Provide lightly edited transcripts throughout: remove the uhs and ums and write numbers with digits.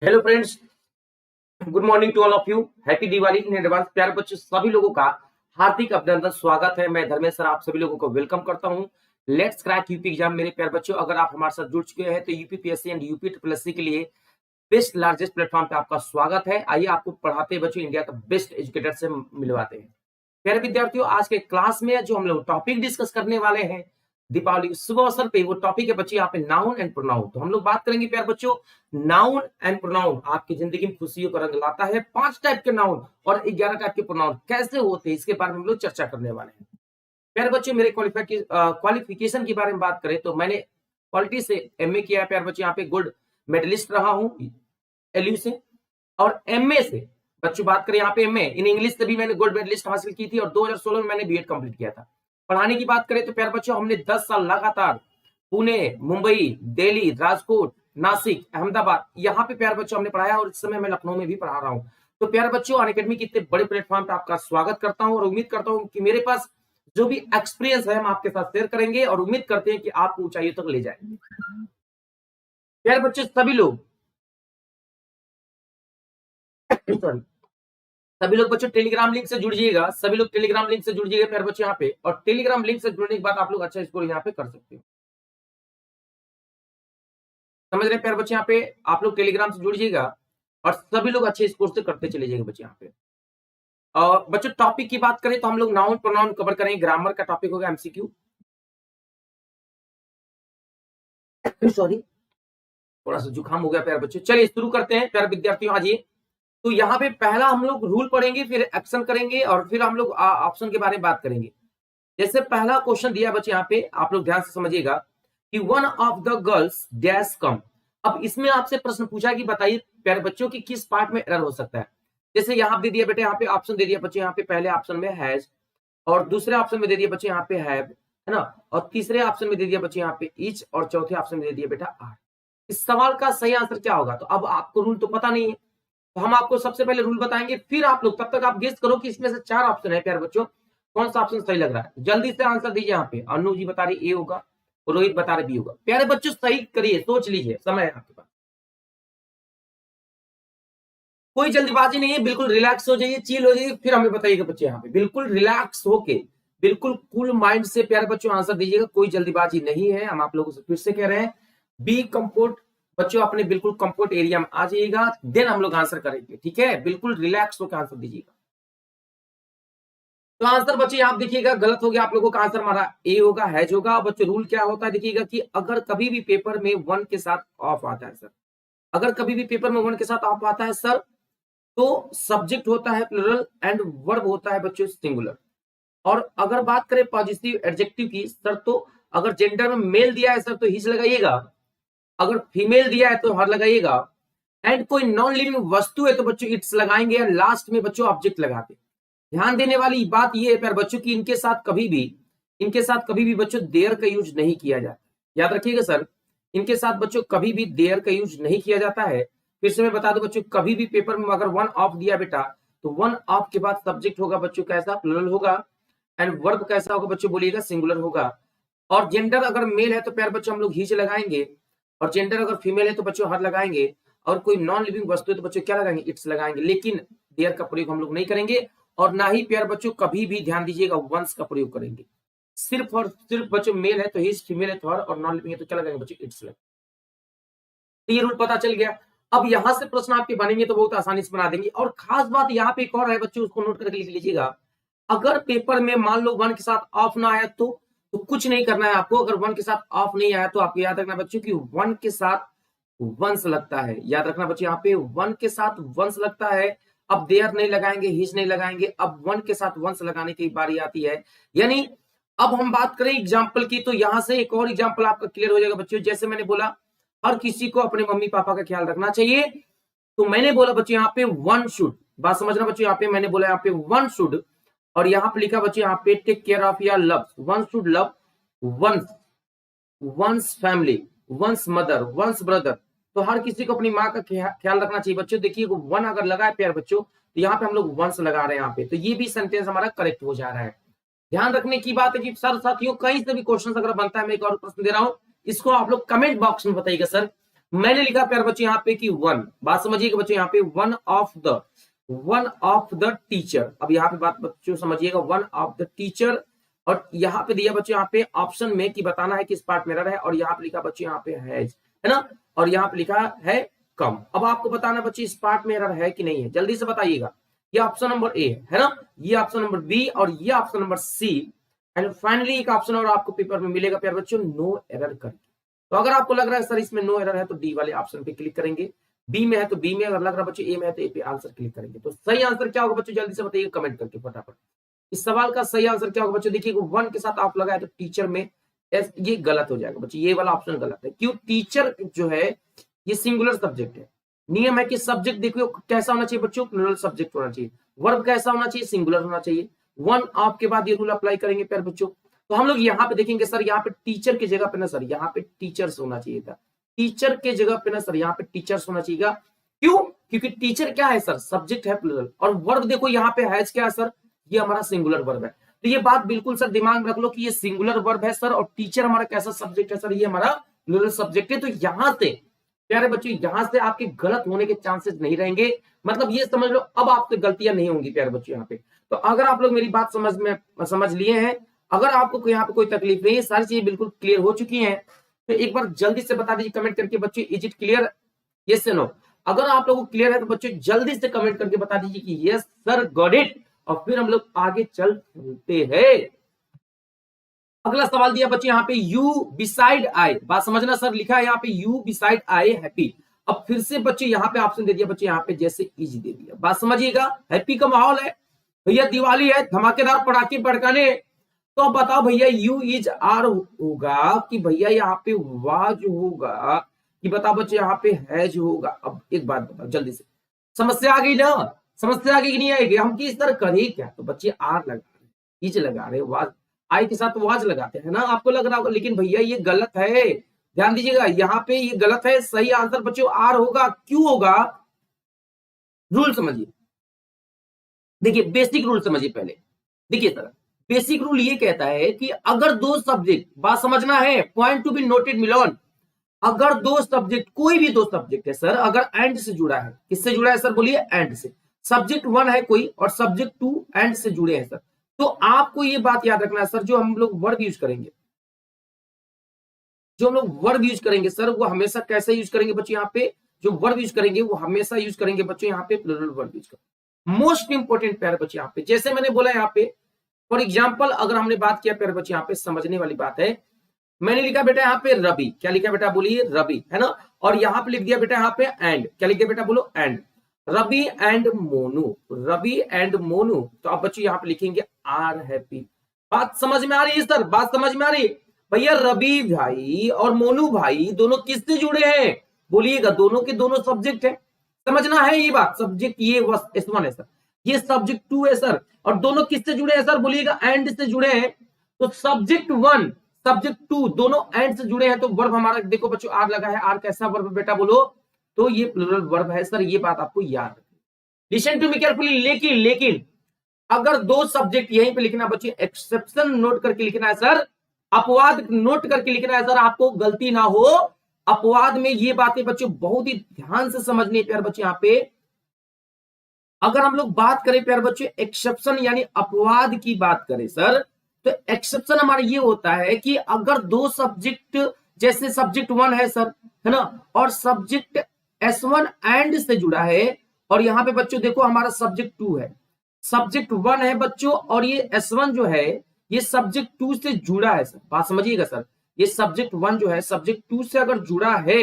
Hello friends, good morning to all of you. Happy Diwali in advance. प्यारे बच्चों, सभी लोगों का हार्दिक अभिनंदन, स्वागत है। मैं धर्मेंद्र सर आप सभी लोगों को वेलकम करता हूं। Let's crack UP exam. मेरे प्यारे बच्चों, अगर आप हमारे साथ जुड़ चुके हैं तो UPPSC and UP triple SC के लिए बेस्ट लार्जेस्ट प्लेटफॉर्म पे आपका स्वागत है। आइए आपको पढ़ाते हैं बच्चों, इंडिया का बेस्ट एजुकेटर से मिलवाते हैं। प्यारे विद्यार्थियों, आज के क्लास में जो हम लोग टॉपिक डिस्कस करने वाले हैं दीपावली के शुभ अवसर पे, वो टॉपिक है बच्चे यहाँ पे नाउन एंड प्रोनाउन। तो हम लोग बात करेंगे प्यारे बच्चों, नाउन एंड प्रोनाउन आपकी जिंदगी में खुशियों का रंग लाता है। 5 टाइप के नाउन और 11 टाइप के प्रोनाउन कैसे होते हैं, इसके बारे में हम लोग चर्चा करने वाले हैं। प्यारे बच्चों, मेरे क्वालिफिकेशन के बारे में बात करें तो मैंने पॉलिटी से एमए किया है। प्यारे बच्चों, यहाँ पे गोल्ड मेडलिस्ट रहा हूँ एलयू से। और एमए से बच्चों बात करें, यहाँ पे एमए इन इंग्लिश से भी मैंने गोल्ड मेडलिस्ट हासिल की थी और 2016 में मैंने बीएड कंप्लीट किया था। पढ़ाने की बात करें तो प्यारे बच्चों, हमने 10 साल लगातार पुणे, मुंबई, दिल्ली, राजकोट, नासिक, अहमदाबाद, यहाँ पे प्यारे बच्चों हमने पढ़ाया और इस समय मैं लखनऊ में भी पढ़ा रहा हूँ। तो प्यारे बच्चों, अनअकैडमी के इतने बड़े प्लेटफॉर्म पे आपका स्वागत करता हूँ और उम्मीद करता हूँ कि मेरे पास जो भी एक्सपीरियंस है हम आपके साथ शेयर करेंगे और उम्मीद करते हैं कि आपको ऊंचाइयों तक ले जाएंगे। प्यारे बच्चों, सभी लोग बच्चों टेलीग्राम लिंक से जुड़िएगा। सभी लोग टेलीग्राम लिंक से जुड़िएगा प्यारे बच्चों यहाँ पे। और टेलीग्राम लिंक से जुड़ने के बाद आप लोग अच्छा स्कोर यहाँ पे कर सकते हो। समझ रहे हैं प्यारे बच्चे, यहाँ पे आप लोग टेलीग्राम से जुड़िएगा और सभी लोग अच्छे स्कोर से करते चले जाएंगे बच्चे यहाँ पे। और बच्चों, टॉपिक की बात करें तो हम लोग नाउन प्रोनाउन कवर करेंगे। ग्रामर का टॉपिक होगा एमसीक्यू। सॉरी, थोड़ा सा जुकाम हो गया प्यारे बच्चों। चलिए शुरू करते हैं प्यारे विद्यार्थियों। आज ये तो यहाँ पे पहला हम लोग रूल पढ़ेंगे, फिर एक्शन करेंगे और फिर हम लोग ऑप्शन के बारे में बात करेंगे। जैसे पहला क्वेश्चन दिया बच्चे यहाँ पे, आप लोग ध्यान से समझिएगा कि one of the girls dash come. अब इसमें आपसे प्रश्न पूछा कि बताइए प्यारे बच्चों की किस पार्ट में एरर हो सकता है। जैसे यहाँ दे दिया बेटे, यहाँ पे ऑप्शन दे दिया बच्चे, यहाँ पे पहले ऑप्शन में हैज और दूसरे ऑप्शन में दे दिया बच्चे यहाँ पे हैव, है ना, और तीसरे ऑप्शन में दे दिया बच्चे यहाँ पे ईच और चौथे ऑप्शन में दे दिया बेटा आर। इस सवाल का सही आंसर क्या होगा? तो अब आपको रूल तो पता नहीं है, तो हम आपको सबसे पहले रूल बताएंगे, फिर आप लोग तब तक आप गेस करो कि इसमें से 4 ऑप्शन है प्यारे बच्चों, कौन सा ऑप्शन सही लग रहा है। जल्दी से आंसर दीजिए। यहाँ पे अनु जी बता रही ए होगा, रोहित बता रहे बी होगा। प्यारे बच्चों सही करिए, सोच लीजिए, समय है आपके पास, कोई जल्दीबाजी नहीं है। बिल्कुल रिलैक्स हो जाइए, चिल हो जाइए, फिर हमें बताइएगा बच्चे। यहाँ पे बिल्कुल रिलैक्स होके, बिल्कुल कूल माइंड से प्यारे बच्चों आंसर दीजिएगा। कोई जल्दीबाजी नहीं है। हम आप लोगों से फिर से कह रहे हैं, बी कंफर्ट बच्चों, अपने बिल्कुल कंफर्ट एरिया में आ जाइएगा, देन हम लोग आंसर करेंगे। ठीक है, बिल्कुल रिलैक्स होकर आंसर दीजिएगा। तो आंसर बच्चे आप देखिएगा गलत हो गया। आप लोगों का आंसर हमारा ए होगा, हैज होगा। बच्चे रूल क्या होता है देखिएगा कि अगर कभी भी पेपर में वन के साथ ऑफ आता है सर, अगर कभी भी पेपर में वन के साथ ऑफ आता है सर, तो सब्जेक्ट होता है प्लुरल एंड वर्ब होता है बच्चों सिंगुलर। और अगर बात करें पॉजिटिव एडजेक्टिव की सर, तो अगर जेंडर में मेल दिया है सर तो हिज लगाइएगा, अगर फीमेल दिया है तो हर लगाइएगा, एंड कोई नॉन लिविंग वस्तु है तो बच्चों इट्स लगाएंगे, एंड लास्ट में बच्चों ऑब्जेक्ट लगाते। ध्यान देने वाली बात यह है प्यारे बच्चों की इनके साथ कभी भी बच्चों देयर का यूज नहीं किया जाता। याद रखिएगा सर, इनके साथ बच्चों कभी भी देयर का यूज नहीं किया जाता है। फिर से मैं बता दूं बच्चों, कभी भी पेपर में अगर वन ऑफ दिया बेटा तो वन ऑफ के बाद सब्जेक्ट होगा बच्चों कैसा, प्लुरल होगा, एंड वर्ब कैसा होगा बच्चों बोलिएगा, सिंगुलर होगा। और जेंडर अगर मेल है तो प्यारे बच्चों हम लोग हिज लगाएंगे, और जेंडर अगर फीमेल है तो बच्चों हर लगाएंगे, और कोई नॉन लिविंग वस्तु है तो बच्चों क्या लगाएंगे, इट्स लगाएंगे। लेकिन देयर का प्रयोग हम लोग नहीं करेंगे, और ना ही प्यारे बच्चों कभी भी ध्यान दीजिएगा वंस का प्रयोग करेंगे। सिर्फ और सिर्फ बच्चों मेल है तो हिज, फीमेल है तो हर, और नॉन लिविंग है तो क्या लगाएंगे बच्चों, इट्स लगाएंगे। तो ये रूल पता चल गया। अब यहां से प्रश्न आपके बनेंगे तो बहुत आसानी से बना देंगे। और खास बात यहाँ पे एक और है बच्चों, उसको नोट करके लिख लीजिएगा। अगर पेपर में मान लो वन के साथ ऑफ ना आया तो कुछ नहीं करना है आपको। अगर वन के साथ ऑफ नहीं आया तो आपको याद रखना बच्चों कि वन के साथ वंस लगता है। याद रखना बच्चों, यहाँ पे वन के साथ वंस लगता है। अब देयर नहीं लगाएंगे, हिज नहीं लगाएंगे, अब वन के साथ वंस लगाने की बारी आती है। यानी अब हम बात करें एग्जाम्पल की, तो यहां से एक और एग्जाम्पल आपका क्लियर हो जाएगा बच्चों। जैसे मैंने बोला हर किसी को अपने मम्मी पापा का ख्याल रखना चाहिए, तो मैंने बोला बच्चों यहाँ पे वन शुड, बात समझना बच्चों, यहाँ पे मैंने बोला यहाँ पे वन शुड, और यहाँ पे लिखा बच्चों यहाँ पे टेक केयर ऑफ या love, one should love one's, one's family, one's mother, one's brother. तो हर किसी को अपनी माँ का ख्याल रखना चाहिए बच्चों। देखिए वन अगर लगा है प्यार बच्चों, तो यहाँ पे हम लोग वंस लगा रहे हैं यहाँ पे, तो ये भी सेंटेंस हमारा करेक्ट हो जा रहा है। ध्यान रखने की बात है कि सर साथियों कहीं से भी क्वेश्चन अगर बनता है, मैं एक और प्रश्न दे रहा हूं, इसको आप लोग कमेंट बॉक्स में बताइएगा सर, मैंने लिखा प्यारे बच्चों यहाँ पे कि वन, बात समझिएगा बच्चों यहाँ पे वन ऑफ द टीचर। अब यहाँ पे बात बच्चों समझिएगा, वन ऑफ द टीचर, और यहाँ पे दिया बच्चों यहाँ पे ऑप्शन में कि बताना है कि स्पार्ट मिरर है, और यहाँ पे लिखा बच्चों यहाँ पे है ना, और यहाँ पे लिखा है कम। अब आपको बताना बच्चे स्पार्ट मिरर है कि नहीं है, जल्दी से बताइएगा। ये ऑप्शन नंबर ए है ना, ये ऑप्शन नंबर बी, और ये option number C, and finally एक ऑप्शन और आपको पेपर में मिलेगा प्यारे बच्चों, नो एरर करके। तो अगर आपको लग रहा है सर इसमें नो एरर है तो डी वाले ऑप्शन पे क्लिक करेंगे, बी में है तो बी में, अगर लग रहा है बच्चों ए में है तो ए पे आंसर क्लिक करेंगे। तो सही आंसर क्या होगा बच्चों, जल्दी से बताइए कमेंट करके फटाफट। इस सवाल का सही आंसर क्या होगा बच्चों, देखिए वन के साथ आप लगाए तो टीचर में, ये गलत हो जाएगा बच्चों, ये वाला ऑप्शन गलत है। क्यों, टीचर जो है ये सिंगुलर सब्जेक्ट है। नियम है कि सब्जेक्ट देखिए कैसा होना चाहिए बच्चों, प्लूरल सब्जेक्ट होना चाहिए। वर्ब कैसा होना चाहिए, सिंगुलर होना चाहिए। वन ऑफ के बाद ये रूल अप्लाई करेंगे प्यारे बच्चों। तो हम लोग यहाँ पे देखेंगे सर, यहाँ पे टीचर की जगह पे ना सर यहाँ पे टीचर्स होना चाहिए था, टीचर के जगह पे ना सर यहाँ पे टीचर्स होना चाहिए। क्यों, क्योंकि टीचर क्या है सर, सब्जेक्ट है प्लूरल, और वर्ब देखो यहाँ पे हैज क्या है सर, ये हमारा सिंगुलर वर्ब है। तो ये बात बिल्कुल सर दिमाग में रख लो कि ये सिंगुलर वर्ब है सर, और टीचर हमारा कैसा सब्जेक्ट है सर, ये हमारा प्लूरल सब्जेक्ट है। तो यहां से प्यारे बच्चों, यहां से आपके गलत होने के चांसेस नहीं रहेंगे, मतलब ये समझ लो अब आपसे गलतियां नहीं होंगी प्यारे बच्चों यहाँ पे। तो अगर आप लोग मेरी बात समझ लिए हैं, अगर आपको यहाँ पे कोई तकलीफ नहीं है, सारी चीजें बिल्कुल क्लियर हो चुकी हैं, तो एक बार जल्दी से बता दीजिए कमेंट करके बच्चों, इज इट क्लियर, यस या नो। अगर आप लोगों को क्लियर है तो बच्चों जल्दी से कमेंट करके बता दीजिए कि यस सर गॉट इट, और फिर हम लोग आगे चलते हैं। अगला सवाल दिया बच्चे यहाँ पे, यू बिसाइड आई, बात समझना सर, लिखा है यहाँ पे यू बिसाइड आई हैप्पी। अब फिर से बच्चे यहाँ पे ऑप्शन दे दिया बच्चे, यहाँ पे जैसे इज दे दिया, बात समझिएगा। हैप्पी का माहौल है भैया, दिवाली है, धमाकेदार पटाखे पड़काने। तो अब बताओ भैया यू इज आर होगा कि भैया यहाँ पे वाज होगा, कि बताओ बच्चे यहाँ पे हैज होगा। अब एक बात बताओ जल्दी से, समस्या आ गई ना, समस्या आ गई कि नहीं आएगी, हम किस तरह करें क्या। तो बच्चे आर लगा रहे, इज लगा रहे, वाज आई के साथ वाज लगाते हैं ना, आपको लग रहा होगा, लेकिन भैया ये गलत है, ध्यान दीजिएगा यहाँ पे ये गलत है। सही आंसर बच्चों आर होगा। क्यों होगा, रूल समझिए, देखिए बेसिक रूल समझिए पहले। देखिए सर बेसिक रूल ये कहता है कि अगर दो सब्जेक्ट, बात समझना है, पॉइंट टू बी नोटेड मिलोन, अगर दो सब्जेक्ट, कोई भी दो सब्जेक्ट है सर, अगर एंड से जुड़ा है, किससे जुड़ा है सर बोलिए, एंड से। सब्जेक्ट वन है कोई और सब्जेक्ट टू एंड से जुड़े हैं सर, तो आपको ये बात याद रखना है सर, जो हम लोग वर्ब यूज करेंगे, जो हम लोग वर्ब यूज करेंगे सर, वो हमेशा कैसे यूज करेंगे बच्चों, यहाँ पे जो वर्ब यूज करेंगे वो हमेशा यूज करेंगे बच्चों यहाँ पे प्लूरल वर्ब यूज करेंगे। मोस्ट इंपोर्टेंट प्यारे बच्चे यहाँ पे, जैसे मैंने बोला यहाँ पे फॉर एग्जाम्पल, अगर हमने बात किया प्यारे बच्चे, यहाँ पे समझने वाली बात है, मैंने लिखा बेटा यहाँ पे रवि, क्या लिखा बेटा बोलिए, रवि, है ना, और यहाँ पे लिख दिया बेटा यहाँ पे एंड, क्या लिख दिया बेटा बोलो, and, Ravi and Monu, Ravi and Monu. तो आप बच्चों यहाँ पे लिखेंगे आर हैप्पी। बात समझ में आ रही है सर, बात समझ में आ रही है भैया, रवि भाई और मोनू भाई दोनों किससे जुड़े हैं बोलिएगा, दोनों के दोनों सब्जेक्ट है, समझना है ये बात। सब्जेक्ट ये S1 है सर, ये सब्जेक्ट 2 है सर, और दोनों किससे जुड़े हैं सर बोलिएगा, एंड से जुड़े हैं। तो सब्जेक्ट 1 सब्जेक्ट 2 दोनों एंड से जुड़े हैं, तो वर्ब हमारा देखो बच्चों आर लगा है, आर कैसा वर्ब बेटा बोलो, तो ये प्लूरल वर्ब है सर, ये बात आपको याद रखनी। लिसन टू मी केयरफुली, लेकिन अगर दो सब्जेक्ट यहीं पे लिखना बच्चे, एक्सेप्शन नोट करके लिखना है सर, अपवाद नोट करके लिखना है सर, आपको गलती ना हो। अपवाद में ये बातें बच्चों बहुत ही ध्यान से समझनी है प्यारे बच्चे। यहाँ पे अगर हम लोग बात करें प्यारे बच्चे एक्सेप्शन यानी अपवाद की बात करें सर, तो एक्सेप्शन हमारा ये होता है कि अगर दो सब्जेक्ट, जैसे सब्जेक्ट 1 है सर, है ना, और सब्जेक्ट S1 एंड से जुड़ा है, और यहाँ पे बच्चों देखो हमारा सब्जेक्ट 2 है, सब्जेक्ट 1 है बच्चों, और ये S1 जो है ये सब्जेक्ट 2 से जुड़ा है सर, बात समझिएगा सर, ये सब्जेक्ट 1 जो है सब्जेक्ट 2 से अगर जुड़ा है,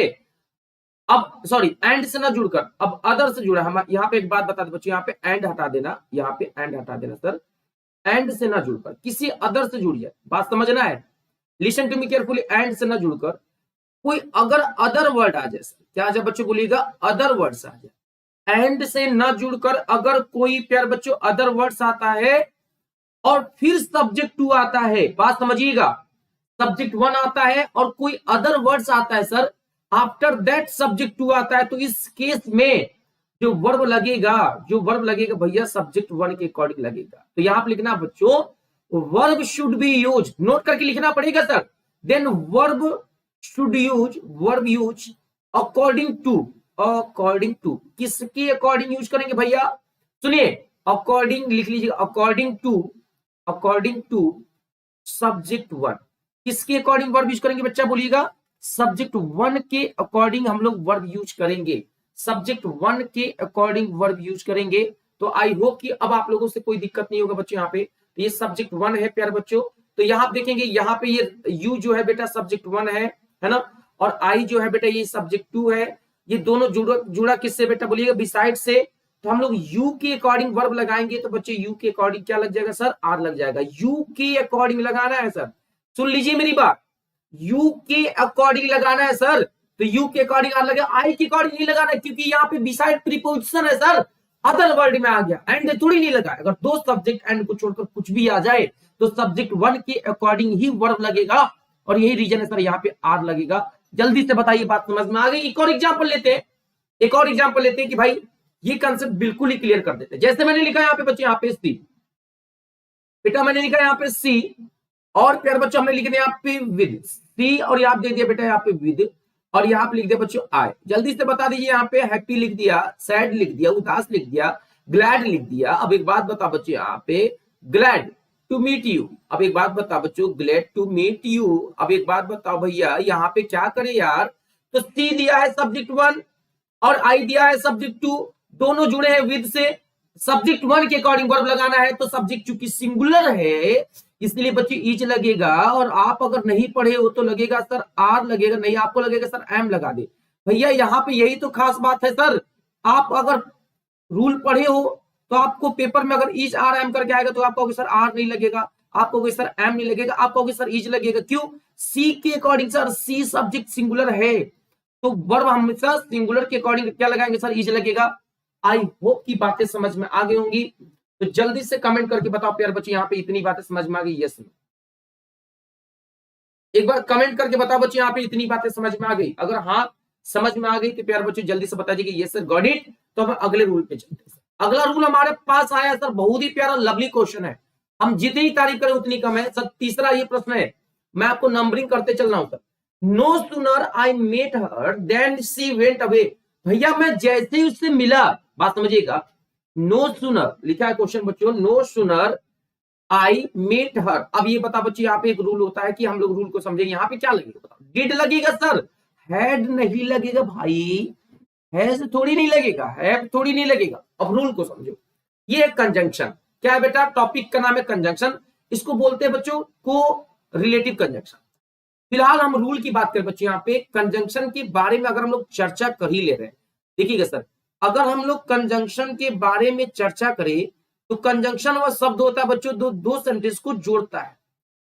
अब सॉरी एंड से ना जुड़कर अब अदर से जुड़ा है। हम यहाँ पे एक बात बता दे बच्चों, यहाँ पे एंड हटा देना, यहाँ पे एंड हटा देना सर, एंड से ना जुड़कर किसी अदर से जुड़िए, बात समझना है, listen to me carefully, and से ना जुड़कर कोई अगर अदर वर्ड आ जाए, क्या आ जाए बच्चों बोलिएगा, अदर वर्ड्स आ जाए, एंड से ना जुड़कर अगर कोई प्यार बच्चों अदर वर्ड्स आता है और फिर सब्जेक्ट 2 आता है, बात समझिएगा, सब्जेक्ट 1 आता है और कोई अदर वर्ड्स आता है सर, आफ्टर दैट सब्जेक्ट 2 आता है, तो इस केस में जो वर्ब लगेगा भैया सब्जेक्ट 1 के अकॉर्डिंग लगेगा। तो यहां पर लिखना बच्चों verb should be use, note करके लिखना पड़ेगा sir, then verb should use according to किसके अकॉर्डिंग यूज करेंगे भैया? सुनिए, अकॉर्डिंग लिख लीजिए, अकॉर्डिंग टू सब्जेक्ट वन। किसके अकॉर्डिंग वर्ब यूज करेंगे बच्चा बोलिएगा? सब्जेक्ट वन के अकॉर्डिंग हम लोग वर्ब यूज करेंगे, सब्जेक्ट वन के अकॉर्डिंग वर्ब यूज करेंगे। तो आई होप कि अब आप लोगों से कोई दिक्कत नहीं होगा बच्चों। यहाँ पे तो ये सब्जेक्ट वन है प्यारे बच्चों। तो यहाँ आप देखेंगे, यहाँ पे ये यू जो है बेटा सब्जेक्ट वन है ना, और आई जो है बेटा ये सब्जेक्ट टू है। ये दोनों जुड़ा किससे बेटा बोलिएगा? बिसाइड से। तो हम लोग यू के अकॉर्डिंग वर्ब लगाएंगे तो बच्चे यू के अकॉर्डिंग क्या लग जाएगा सर? आर लग जाएगा। यू के अकॉर्डिंग लगाना है सर, सुन लीजिए मेरी बात, यू के अकॉर्डिंग लगाना है सर। तो यू के अकॉर्डिंग आर लगेगा, आई के अकॉर्डिंग नहीं लगाना है, क्योंकि यहाँ पे बिसाइड प्रीपोजिशन है सर, अदर वर्ड में आ गया, एंड थोड़ी नहीं लगा। अगर दो सब्जेक्ट एंड को छोड़कर कुछ भी आ जाए तो सब्जेक्ट वन के अकॉर्डिंग ही वर्ब लगेगा, और यही रीजन है सर यहाँ पे आर लगेगा। जल्दी से बताइए, बात समझ में आ गई? एक और एग्जाम्पल लेते हैं, कि भाई ये कंसेप्ट बिल्कुल ही क्लियर कर देते हैं। जैसे मैंने लिखा यहाँ पे बच्चे, यहाँ पे सी बेटा, मैंने लिखा यहाँ पे सी, और प्यारे बच्चों हमने लिख दिया यहाँ पे विद सी, और यहाँ दे दिया बेटा यहाँ पे विद, और यहाँ पे लिख दिया बच्चों आई। जल्दी से बता दीजिए, यहाँ पे हैप्पी लिख दिया, सैड लिख दिया, उदास लिख दिया, ग्लैड लिख दिया। अब एक बात बता बच्चों, यहाँ पे ग्लैड टू मीट यू। अब एक बात बता बच्चों, ग्लैड टू मीट यू। अब एक बात बताओ भैया, यहाँ पे क्या करे यार? तो सी दिया है सब्जेक्ट वन और आई दिया है सब्जेक्ट टू, दोनों जुड़े हैं विद से। सब्जेक्ट वन के अकॉर्डिंग वर्ब लगाना है, तो सब्जेक्ट चूंकि सिंगुलर है इसलिए बच्चे इज लगेगा, और आप अगर नहीं पढ़े हो तो लगेगा सर आर लगेगा, नहीं आपको लगेगा सर एम लगा दे। भैया यहाँ पे यही तो खास बात है सर, आप अगर रूल पढ़े हो तो आपको पेपर में अगर इज आर एम करके आएगा तो आप कहोगे सर आर नहीं लगेगा, आप कहोगे सर एम नहीं लगेगा, आप कहोगे सर इज लगेगा। क्यों? सी के अकॉर्डिंग सर, सी सब्जेक्ट सिंगुलर है तो वर्ब हमेशा सिंगुलर के अकॉर्डिंग क्या लगाएंगे सर? इज लगेगा। आई होप की बातें समझ में आ गई होंगी, तो जल्दी से कमेंट करके बताओ प्यारे बच्चे, यहाँ पे इतनी बातें समझ में आ गई? यस, एक बार कमेंट करके बताओ बच्चे, यहाँ पे इतनी बातें समझ में आ गई? अगर हाँ समझ में आ गई तो प्यारे बच्चे जल्दी से बता दीजिए यस सर गॉट इट। तो हम अगले रूल पे चलते हैं। अगला रूल हमारे पास आया सर, बहुत ही प्यारा लवली क्वेश्चन है, हम जितनी तारीफ करें उतनी कम है सर। तीसरा ये प्रश्न है, मैं आपको नंबरिंग करते चल रहा हूं sir. No sooner I met her then she went away. भैया मैं जैसे ही उससे मिला, बात समझिएगा, नो सूनर लिखा है क्वेश्चन बच्चों, no sooner I met her. अब ये बता बच्चे, यहाँ पे एक रूल होता है कि हम लोग रूल को समझेंगे। यहाँ पे क्या लगेगा बताओ? डिड लगेगा सर, हैड नहीं लगेगा भाई, हैज थोड़ी नहीं लगेगा, हैव थोड़ी नहीं लगेगा। अब रूल को समझो, ये एक कंजंक्शन, क्या है बेटा? टॉपिक का नाम है कंजंक्शन, इसको बोलते हैं बच्चों को रिलेटिव कंजंक्शन। फिलहाल हम रूल की बात करें बच्चों, यहाँ पे कंजंक्शन के बारे में अगर हम लोग चर्चा कर ही ले रहे हैं, देखिएगा सर, अगर हम लोग कंजंक्शन के बारे में चर्चा करें तो कंजंक्शन वह शब्द होता है बच्चों दो सेंटेंस को जोड़ता है।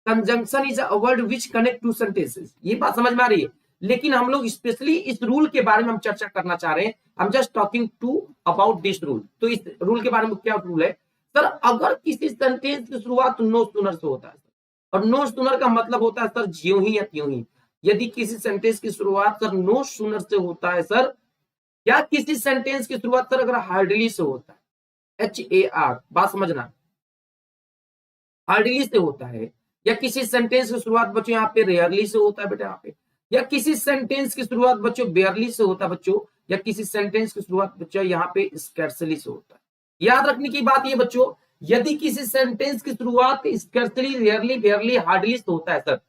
Conjunction is a word which connect two sentences. ये बात समझ में आ रही है? लेकिन हम लोग स्पेशली इस रूल के बारे में हम चर्चा करना चाह रहे हैं, हम just talking to about this rule. तो इस रूल के बारे में क्या रूल है सर? अगर किसी सेंटेंस की शुरुआत नो सूनर से होता है, और नो सूनर का मतलब होता है सर ज्यों ही या त्यों ही। यदि किसी सेंटेंस की शुरुआत सर नो सूनर से होता है सर, या किसी सेंटेंस की शुरुआत सर अगर हार्डली से होता है, HAR, बात समझना, हार्डली से होता है, या किसी सेंटेंस की शुरुआत बच्चों यहाँ पे रेयरली से होता है बेटा यहाँ पे, या किसी सेंटेंस की शुरुआत बच्चों बेयरली से होता है बच्चों, या किसी सेंटेंस की शुरुआत बच्चों यहाँ पे स्कैर्सली से होता है। याद रखने की बात ये बच्चों, यदि किसी सेंटेंस की शुरुआत स्कैर्सली, रेयरली, बेयरली, हार्डली से होता है सर,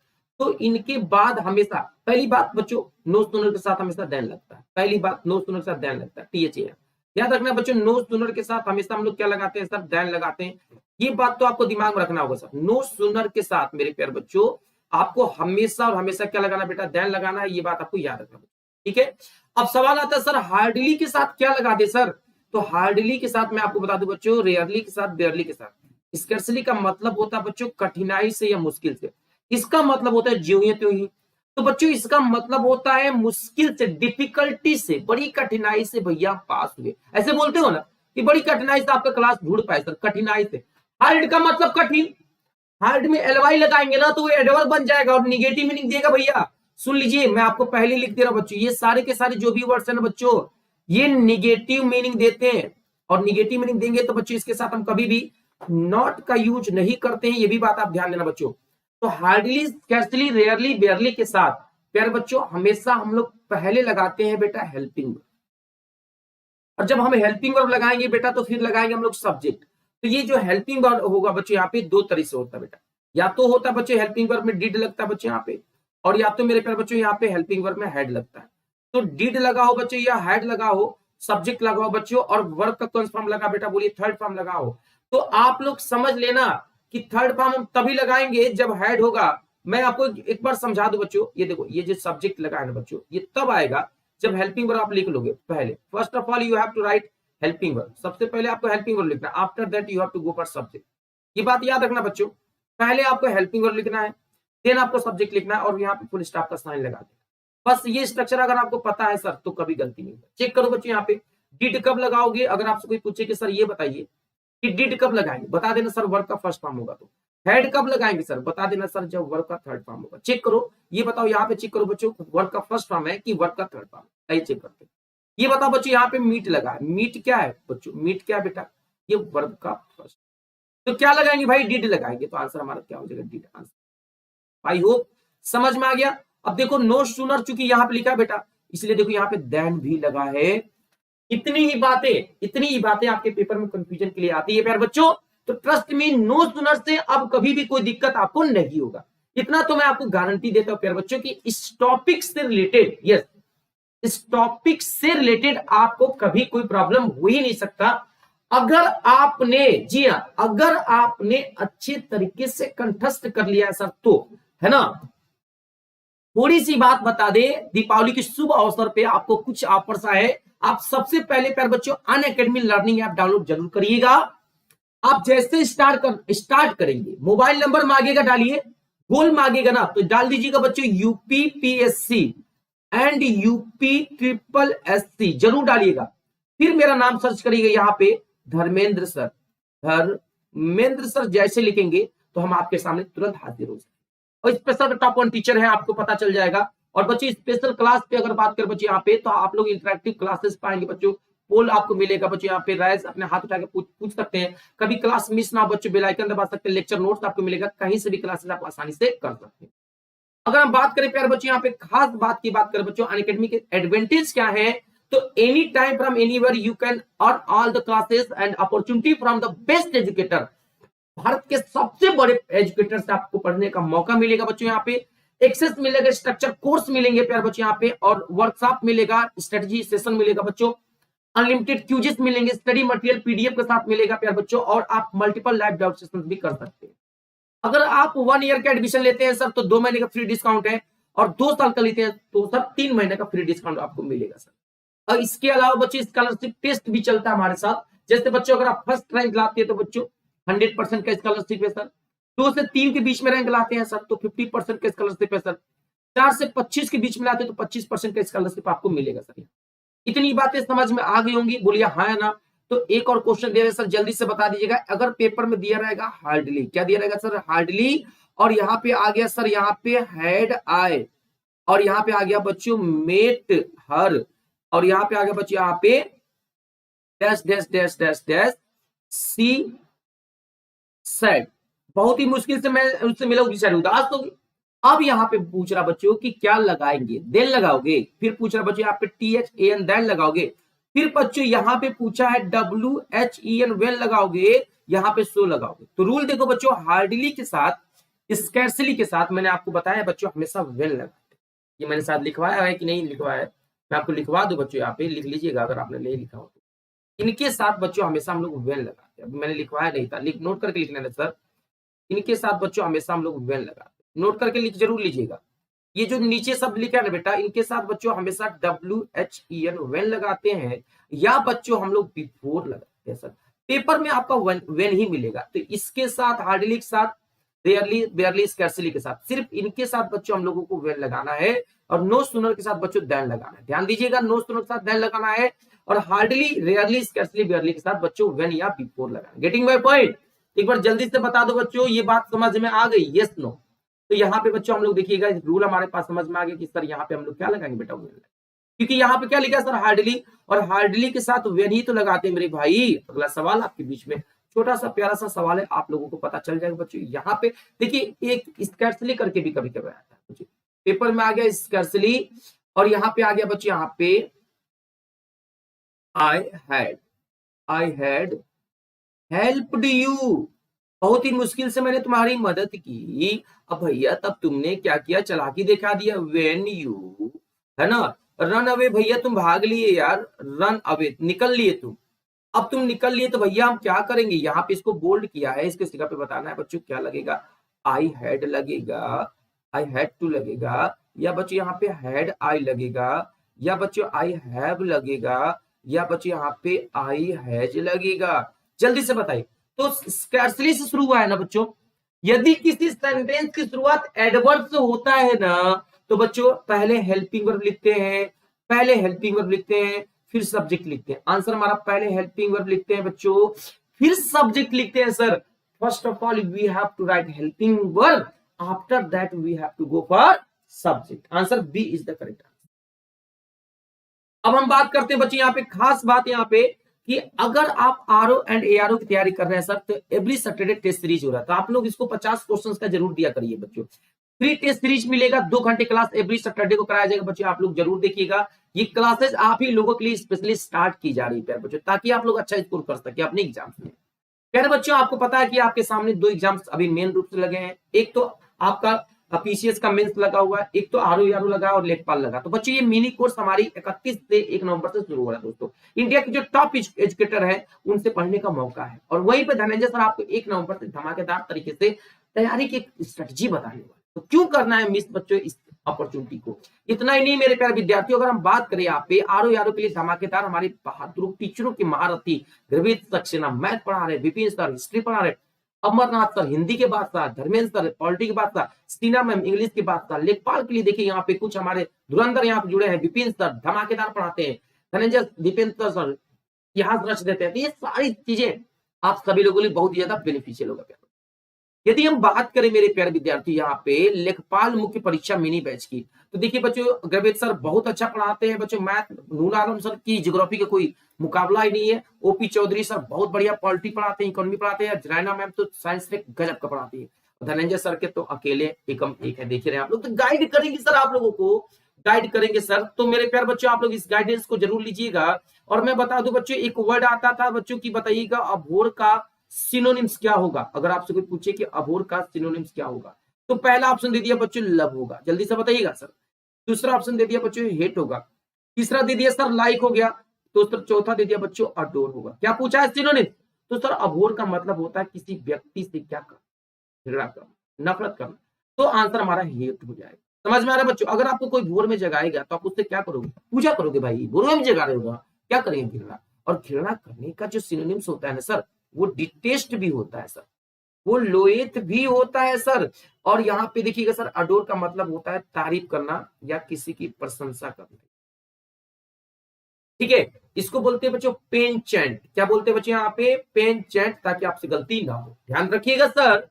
तो इनके बाद हमेशा पहली बात बच्चों नो सूनर के साथ हमेशा देन लगता है। पहली बात नो सूनर के साथ देन लगता है, THA। याद रखना बच्चों, नो सूनर के साथ हमेशा हम लोग क्या लगाते हैं सर? देन लगाते हैं। ये बात तो आपको दिमाग में रखना होगा सर, नो सूनर के साथ मेरे प्यारे बच्चों आपको हमेशा और हमेशा क्या लगाना बेटा? देन लगाना है। ये बात आपको याद रखना, ठीक है? अब सवाल आता है सर हार्डली के साथ क्या लगा दे सर? तो हार्डली के साथ मैं आपको बता दूं बच्चों, रेयरली के साथ, बेयरली के साथ। स्कैर्सली का मतलब होता है बच्चों कठिनाई से या मुश्किल से, इसका मतलब होता है ज्यों ही त्यों ही। तो बच्चों इसका मतलब होता है मुश्किल से, डिफिकल्टी से, बड़ी कठिनाई से भैया पास हुए, ऐसे बोलते हो ना कि बड़ी कठिनाई से आपका क्लास ढूंढ पाए सर, कठिनाई से। हार्ड का मतलब कठिन, हार्ड में LY लगाएंगे ना तो वो एडवर्ब बन जाएगा और निगेटिव मीनिंग देगा भैया। सुन लीजिए, मैं आपको पहले लिख दे रहा हूं बच्चों, ये सारे के सारे जो भी वर्ड्स है ना बच्चों, ये निगेटिव मीनिंग देते हैं, और निगेटिव मीनिंग देंगे तो बच्चों इसके साथ हम कभी भी नॉट का यूज नहीं करते हैं, ये भी बात आप ध्यान देना बच्चों। तो हार्डली, स्कैर्सली, रेयरली, बेयरली के साथ प्यारे बच्चों हमेशा हम लोग पहले लगाते हैं बेटा हेल्पिंग वर्ब, और जब हम हेल्पिंग वर्ब लगाएंगे बेटा तो फिर लगाएंगे हम लोग सब्जेक्ट। तो ये जो हेल्पिंग वर्ब होगा बच्चों यहाँ पे दो तरीके से होता है बेटा, या तो होता है बच्चों हेल्पिंग वर्ब में डिड लगता है बच्चों यहाँ पे, और या तो मेरे प्यारे बच्चों यहाँ पे हेल्पिंग वर्ब में हेड लगता है। तो डिड लगा हो बच्चों या हेड लगा हो, सब्जेक्ट लगा हो बच्चों, और वर्ब का कौन सा फॉर्म लगा बेटा, बोलिए थर्ड फॉर्म लगा हो, तो आप लोग समझ लेना कि थर्ड फॉर्म हम तभी लगाएंगे जब हेड होगा। मैं आपको एक बार समझा दूं बच्चों, ये देखो ये जो सब्जेक्ट लगा है ना बच्चों, ये तब आएगा जब हेल्पिंग वर्ब आप लिख लोगे। पहले first of all you have to write helping verb, सबसे पहले आपको हेल्पिंग वर्ब लिखना है, after that you have to go for subject. ये बात याद रखना बच्चों, पहले आपको हेल्पिंग वर्ब लिखना है, देन आपको सब्जेक्ट लिखना है, और यहाँ पे फुल स्टॉप का साइन लगा देना। बस ये स्ट्रक्चर अगर आपको पता है सर तो कभी गलती नहीं होगी। चेक करो बच्चों यहाँ पे डिड कब लगाओगे, अगर आपसे कोई पूछे कि सर ये बताइए कि डिड कब लगाएंगे, बता देना सर वर्ब का फर्स्ट फॉर्म होगा। तो हेड कब लगाएंगे सर, बता देना सर जब वर्ब का थर्ड फॉर्म होगा। चेक करो, ये बताओ यहाँ पे चेक करो बच्चों, वर्ब का फर्स्ट फॉर्म है कि वर्ब का थर्ड फॉर्म है, चेक करते हैं। ये बताओ बच्चों यहाँ पे मीट लगा है, मीट क्या है बच्चों, मीट क्या है बेटा, ये वर्ब का फर्स्ट, तो क्या लगाएंगे भाई, डिड लगाएंगे, तो आंसर हमारा क्या हो जाएगा, डिड आंसर। आई होप समझ में आ गया। अब देखो नो सूनर, चूंकि यहाँ पे लिखा है बेटा, इसलिए देखो यहाँ पे देन भी लगा है। इतनी ही बातें आपके पेपर में कंफ्यूजन के लिए आती है प्यार बच्चों, तो ट्रस्ट मी नो सूनर से अब कभी भी कोई दिक्कत आपको नहीं होगा। इतना तो मैं आपको गारंटी देता हूं प्यार बच्चों की इस टॉपिक से रिलेटेड, यस इस टॉपिक से रिलेटेड आपको कभी कोई प्रॉब्लम हो ही नहीं सकता, अगर आपने, जी हाँ, अगर आपने अच्छे तरीके से कंठस्थ कर लिया है सर तो, है ना। थोड़ी सी बात बता दे, दीपावली के शुभ अवसर पे आपको कुछ ऑफर्स आए। आप सबसे पहले प्यारे बच्चों अनअकैडमी लर्निंग ऐप डाउनलोड जरूर करिएगा। आप जैसे स्टार्ट करेंगे, मोबाइल नंबर मांगेगा डालिए, गोल मांगेगा ना तो डाल दीजिएगा बच्चों UP PSC and UP triple SC जरूर डालिएगा। फिर मेरा नाम सर्च करिएगा यहाँ पे धर्मेंद्र सर, धर्मेंद्र सर जैसे लिखेंगे तो हम आपके सामने तुरंत हाजिर हो जाएंगे, और स्पेशल टॉप 1 टीचर है आपको पता चल जाएगा। और बच्चे स्पेशल क्लास पे अगर बात करें बच्चे यहाँ पे, तो आप लोग इंटरेक्टिव क्लासेस पाएंगे बच्चों, पोल आपको मिलेगा बच्चों, यहाँ पे राइज अपने हाथ उठा के पूछ सकते हैं, कभी क्लास मिस ना हो बच्चों बेल आइकन दबा सकते हैं, लेक्चर नोट्स आपको मिलेगा, कहीं से भी क्लासेस आप आसानी से कर सकते हैं। अगर हम बात करें प्यारे बच्चों यहाँ पे खास बात की बात करें बच्चों अनअकैडमी के एडवांटेज क्या है, तो any time from anywhere you can earn all the classes and opportunity from the best educator. Bharat के सबसे बड़े एजुकेटर से आपको पढ़ने का मौका मिलेगा बच्चों, यहाँ पे एक्सेस मिलेगा, स्ट्रक्चर कोर्स मिलेंगे प्यारे बच्चों यहाँ पे, और वर्कशॉप मिलेगा, स्ट्रेटजी सेशन मिलेगा बच्चों, अनलिमिटेड क्यूजेस मिलेंगे, स्टडी मटेरियल पीडीएफ के साथ मिलेगा प्यारे बच्चों, और आप मल्टीपल लाइव डाउट सेशन भी कर सकते हैं। अगर आप 1 ईयर का एडमिशन लेते हैं सर तो 2 महीने का फ्री डिस्काउंट है, और 2 साल का लेते हैं तो सर 3 महीने का फ्री डिस्काउंट आपको मिलेगा सर। और इसके अलावा बच्चों स्कॉलरशिप टेस्ट भी चलता है हमारे साथ, जैसे बच्चों अगर आप फर्स्ट रैंक लाते हैं तो बच्चों 100% का स्कॉलरशिप है सर, 2 से 3 के बीच में रैंक लाते हैं सर तो 50% का स्कॉलरशिप है सर, 4 से 25 के बीच में लाते हैं तो 25% का स्कॉलरशिप आपको मिलेगा सर। इतनी बातें समझ में आ गई होंगी, बोलिए हाँ या ना। तो एक और क्वेश्चन दे रहे सर, जल्दी से बता दीजिएगा, अगर पेपर में दिया रहेगा हार्डली, क्या दिया रहेगा सर, हार्डली, और यहाँ पे आ गया सर यहाँ पे हेड आए, और यहाँ पे आ गया बच्चों मेट हर, और यहाँ पे आ गया बच्चों यहाँ पे dash dash dash dash dash she said, बहुत ही मुश्किल से मैं उससे मिला, उदास होगी। अब यहाँ पे पूछ रहा बच्चों कि क्या लगाएंगे, देन लगाओगे, फिर पूछ रहा बच्चों यहाँ पे THAN देन लगाओगे, फिर बच्चों यहाँ पे पूछा है WHEN वेन लगाओगे, यहाँ पे सो लगाओगे। तो रूल देखो बच्चों, हार्डली के साथ स्कैर्सली के साथ मैंने आपको बताया बच्चों हमेशा वेन लगाते, ये मैंने साथ लिखवाया है कि नहीं लिखवाया है, मैं आपको लिखवा दूं बच्चों, यहाँ पे लिख लीजिएगा अगर आपने नहीं लिखा हो तो। इनके साथ बच्चों हमेशा हम लोग वेन लगाते हैं, मैंने लिखवाया नहीं था, नोट करके लिखना है सर, इनके साथ बच्चों हमेशा हम लोग वेन लगाते हैं, नोट करके जरूर लीजिएगा। ये जो नीचे सब लिखा है ना बेटा, इनके साथ बच्चों हमेशा WHEN वेन लगाते हैं, या बच्चों हम लोग बिफोर लगाते हैं सर, पेपर में आपका वेन ही मिलेगा। तो इसके साथ हार्डली के साथ, रेयरली बेयरली स्कैर्सली के साथ, सिर्फ इनके साथ बच्चों हम लोगों को वेन लगाना है, और नो सूनर के साथ बच्चों देन लगाना है। ध्यान दीजिएगा, नो सूनर के साथ देन लगाना है, और हार्डली रेयरली स्कैर्सली बेयरली के साथ बच्चों वेन या बिफोर लगाना। Getting my point? एक बार जल्दी से बता दो बच्चों, ये बात समझ में आ गई, यस नो? तो यहाँ पे बच्चों हम लोग देखिएगा रूल हमारे पास समझ में आ गया कि सर यहाँ पे हम लोग क्या लगाएंगे बेटा, वेन, क्योंकि यहाँ पे क्या लिखा है सर हार्डली, और हार्डली के साथ वेन ही तो लगाते हैं मेरे भाई। अगला सवाल आपके बीच में छोटा सा प्यारा सा सवाल है, आप लोगों को पता चल जाएगा बच्चों। यहाँ पे देखिए एक स्कैर्सली करके भी कभी कभी आता है, पेपर में आ गया स्कैर्सली, और यहाँ पे आ गया बच्चों, यहाँ पे आई हैड हेल्प्ड यू, बहुत ही मुश्किल से मैंने तुम्हारी मदद की। अब भैया तब तुमने क्या किया, चालाकी दिखा दिया। व्हेन यू, है ना, रन अवे, भैया तुम भाग लिए यार, रन अवे, निकल लिए तुम। अब तुम निकल लिए तो भैया हम क्या करेंगे, यहाँ पे इसको बोल्ड किया है, इसके जगह पे बताना है बच्चों क्या लगेगा, आई हैड लगेगा, आई हैड टू लगेगा, या बच्चों यहाँ पे हैड आई लगेगा, या बच्चों आई हैव लगेगा, या बच्चों यहाँ पे आई हैज लगेगा। जल्दी से बताइए। तो स्कैर्सली से शुरू हुआ है ना बच्चों। यदि किसी सेंटेंस की शुरुआत एडवर्ब से होता है ना, तो बच्चों पहले हेल्पिंग वर्ब लिखते हैं, पहले हेल्पिंग वर्ब लिखते हैं, फिर सब्जेक्ट लिखते हैं। आंसर हमारा पहले हेल्पिंग वर्ब लिखते हैं बच्चों, फिर सब्जेक्ट लिखते हैं sir. First of all we have to write helping verb, after that we have to go for subject. Answer B is the correct answer. अब हम बात करते हैं बच्चे, यहाँ पे खास बात यहाँ पे कि अगर आप आरओ एंड एआरओ की तैयारी कर रहे हैं सर, तो एवरी सैटरडे टेस्ट सीरीज हो रहा है, तो आप लोग इसको 50 क्वेश्चंस का जरूर दिया करिए बच्चों। फ्री टेस्ट सीरीज मिलेगा, 2 घंटे क्लास एवरी सैटरडे को कराया जाएगा बच्चों, आप लोग जरूर देखिएगा। ये क्लासेस आप ही लोगों के लिए स्पेशली स्टार्ट की जा रही है प्यारे बच्चों, ताकि आप लोग अच्छा स्कोर कर सके अपने एग्जाम्स में। प्यारे बच्चों आपको पता है कि आपके सामने 2 एग्जाम्स अभी मेन रूप से लगे हैं, एक तो आपका पीसीएस का मेंस लगा हुआ है, एक तो आरओ यारो लगा और लेखपाल लगा। तो बच्चों ये मिनी कोर्स हमारी 31 से 1 नवंबर से शुरू हो रहा है दोस्तों। इंडिया के जो टॉप एजुकेटर है उनसे पढ़ने का मौका है, और वहीं पे धनंजय सर आपको 1 नवंबर से धमाकेदार तरीके से तैयारी की स्ट्रेटजी बताने वाले। तो क्यों करना है मिस बच्चों इस अपॉर्चुनिटी को। इतना ही नहीं मेरे प्यारे विद्यार्थियों, अगर हम बात करें यहाँ पे आरओ यारो के लिए धमाकेदार हमारे बहादुर टीचरों की महारथी द्रविड सक्सेना मैथ पढ़ा रहे, विपिन सर हिस्ट्री पढ़ा रहे, अमरनाथ सर हिंदी के बादशाह, धर्मेंद्र सर पॉलिटी के बादशाह, स्टीना मैम इंग्लिश के बादशाह, लेखपाल के लिए देखिए यहाँ पे कुछ हमारे धुरंधर यहाँ पे जुड़े हैं, विपिन सर धमाकेदार पढ़ाते हैं, धनंजय दीपेंद्र सर इतिहास रच देते हैं। तो ये सारी चीजें आप सभी लोगों के लिए बहुत ही ज्यादा बेनिफिशियल होगा। यदि हम बात करें मेरे प्यारे विद्यार्थी यहाँ पे लेखपाल मुख्य परीक्षा मिनी बैच की, तो देखिए बच्चों ग्रेवेट सर बहुत अच्छा पढ़ाते हैं बच्चों मैथ, नूर आलम सर की ज्योग्राफी का कोई मुकाबला ही नहीं है, ओपी चौधरी सर बहुत बढ़िया पॉलिटी पढ़ाते हैं, इकोनॉमी पढ़ाते हैं, जरैना मैम तो साइंस में गजब का पढ़ाती है, धनंजय सर के तो अकेले एकम एक है, देख रहे हैं आप लोग। तो गाइड करेंगे सर, आप लोगों को गाइड करेंगे सर। तो मेरे प्यारे बच्चों आप लोग इस गाइडेंस को जरूर लीजिएगा। और मैं बता दूं बच्चों, एक वर्ड आता था बच्चों की, बताइएगा अभोर का सिनोनिम्स क्या होगा। अगर आपसे कोई पूछे कि अभोर का सिनोनिम्स क्या होगा, तो पहला ऑप्शन दे दिया बच्चों लव होगा, जल्दी से बताइएगा सर। दूसरा ऑप्शन दे दिया बच्चों हेट होगा, तीसरा दे दिया सर लाइक हो गया, तो सर चौथा दे दिया बच्चों अडोर होगा। क्या पूछा है सिनोनिम्स, तो सर अभोर का मतलब होता है किसी व्यक्ति से क्या करना, झगड़ा करना, नफरत करना, तो आंसर हमारा हेट हो जाएगा। समझ में आ रहा है बच्चों। अगर आपको कोई भोर में जगाएगा तो आप उससे क्या करोगे, पूजा करोगे, भाई भोर में जगा रहे होगा, क्या करेंगे, घृणा। और घृणा करने का जो सिनोनिम्स होता है ना सर, वो डिटेस्ट भी होता है सर, वो लोएत भी होता है सर। और यहाँ पे देखिएगा सर अडोर का मतलब होता है तारीफ करना या किसी की प्रशंसा करना, ठीक है। इसको बोलते हैं बच्चों पेनचेंट। क्या बोलते हैं बच्चों यहाँ पे, पेनचेंट, ताकि आपसे गलती ना हो, ध्यान रखिएगा सर।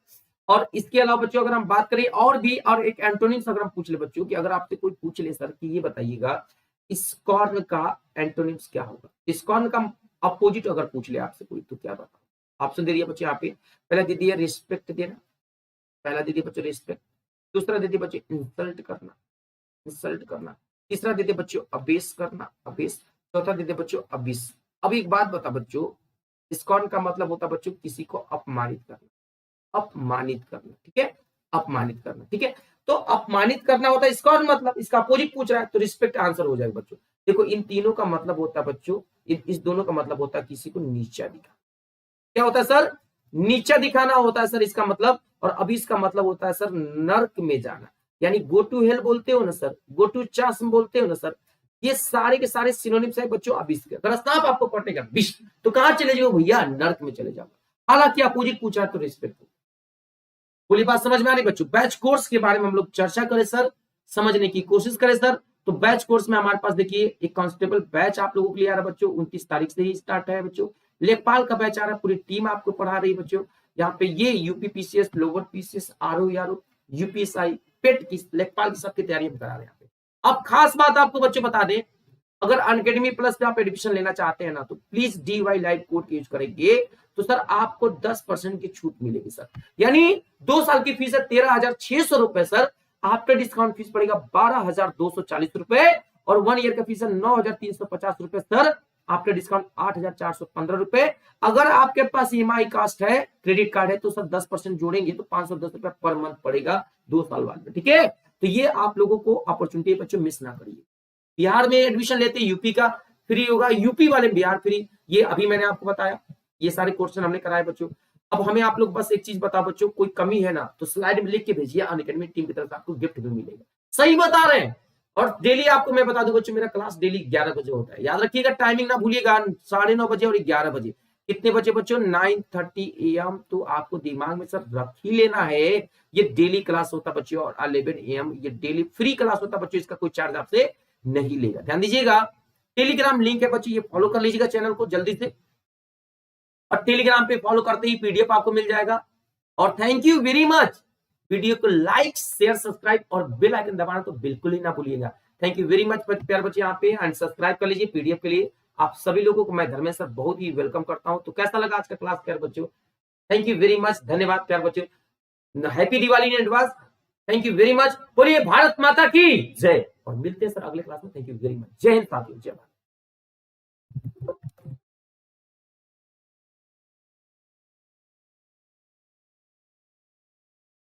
और इसके अलावा बच्चों अगर हम बात करें और भी, और एक एंटोनिम्स अगर हम पूछ ले बच्चों कि अगर आपसे कोई पूछ ले सर कि ये बताइएगा स्कॉर्न का एंटोनिम्स क्या होगा, स्कॉर्न का अपोजिट अगर पूछ ले आपसे कोई, तो क्या बताओ। ऑप्शन दे दिया बच्चों यहाँ पे, पहला दे दिया रिस्पेक्ट देना, पहला दे दिया बच्चों रिस्पेक्ट, दूसरा दे दिया बच्चों इंसल्ट करना, इंसल्ट करना, तीसरा दे दिया बच्चों अबेस करना, अबेस, चौथा दे दिया बच्चों अबिस। अब एक बात बता बच्चों, स्कॉर्न का मतलब होता है बच्चों किसी को अपमानित करना, अपमानित करना, ठीक है, अपमानित करना, ठीक है। तो अपमानित करना होता है स्कॉर्न, मतलब इसका अपोजिट पूछ रहा है तो रिस्पेक्ट आंसर हो जाएगा बच्चों। देखो इन तीनों का मतलब होता है बच्चों, इस दोनों का मतलब होता है किसी को नीचा दिखाना। क्या होता है सर, नीचा दिखाना होता है सर इसका मतलब। और अभी इसका मतलब होता है सर नर्क में जाना, यानी गो टू हेल बोलते हो ना सर, गो टू चास बोलते हो ना सर, ये सारे के सारे सिनोनिम्स है बच्चों अबिस के। अगर सांप आपको कटेगा विष, तो कहां चले जाओ भैया, नर्क में चले जाओ। हालांकि अपोजिट पूछा है तो रिस्पेक्ट। पूरी बात समझ में आ रही बच्चों। बैच कोर्स के बारे में हम लोग चर्चा करें सर, समझने की कोशिश करें सर। तो बैच कोर्स में हमारे पास देखिए एक कांस्टेबल बैच आप लोगों के लिए आ रहा है बच्चों, 29 तारीख से ही स्टार्ट है बच्चों। लेखपाल का बैच आ रहा है, पूरी टीम आपको पढ़ा रही है बच्चों। यहाँ पे ये UP PCS, lower PCS, RO यारो, यूपीएसआई, पेट की, लेखपाल की सबकी तैयारी हम करा रहे हैं। अब खास बात आपको बच्चों बता दें, अगर अनअकैडमी प्लस पे आप एडमिशन लेना चाहते हैं ना, तो please DY live code use करेंगे तो सर आपको 10% की छूट मिलेगी सर। यानी 2 साल की फीस है 13,600 रुपए सर, आफ्टर डिस्काउंट फीस पड़ेगा 12,240 रुपए। और 1 ईयर का फीस है 9,350 रुपए सर, आफ्टर डिस्काउंट 8,415 रुपए। अगर आपके पास ईएमआई कास्ट है, क्रेडिट कार्ड है, तो सर 10% जोड़ेंगे तो 510 रुपए पर मंथ पड़ेगा 2 साल बाद में, ठीक है। तो ये आप लोगों को अपॉर्चुनिटी बच्चों मिस ना करिए। बिहार में एडमिशन लेते यूपी का फ्री होगा, यूपी वाले बिहार फ्री, ये अभी मैंने आपको बताया, ये सारे क्वेश्चन हमने कराए बच्चों। अब हमें आप लोग बस एक चीज बताओ बच्चों, कोई कमी है ना तो स्लाइड में लिख के भेजिए, अनअकैडमी टीम की तरफ से आपको गिफ्ट भी मिलेगा। सही बता रहे हैं। और डेली आपको मैं बता दूं बच्चों, मेरा क्लास डेली 11 बजे होता है, याद रखिएगा, टाइमिंग ना भूलिएगा, 9:30 बजे और 11 बजे। कितने बजे बच्चों? 9:30 AM। तो आपको दिमाग में सर रख ही लेना है, ये डेली क्लास होता बच्चों, और 11 AM ये डेली फ्री क्लास होता बच्चों, इसका कोई चार्ज आपसे नहीं लेगा, ध्यान दीजिएगा। टेलीग्राम लिंक है बच्चों, ये फॉलो कर लीजिएगा चैनल को जल्दी से, और टेलीग्राम पे फॉलो करते ही पीडीएफ आपको मिल जाएगा। और thank you very much. Video को लाइक शेयर सब्सक्राइब और बेल आइकन दबाना तो बिल्कुल ही ना भूलिएगा। थैंक यू वेरी मच प्यार बच्चे यहाँ पे, एंड सब्सक्राइब कर लीजिए पीडीएफ के लिए। आप सभी लोगों को मैं धर्मेश सर बहुत ही वेलकम करता हूं। तो कैसा लगा आज का क्लास प्यार बच्चों? थैंक यू वेरी मच, धन्यवाद प्यार बच्चों, happy Diwali in advance, thank you very much. बोलिए भारत माता की जय, और मिलते हैं सर अगले क्लास में। थैंक यू वेरी मच, जय हिंद साथियों, जय भारत।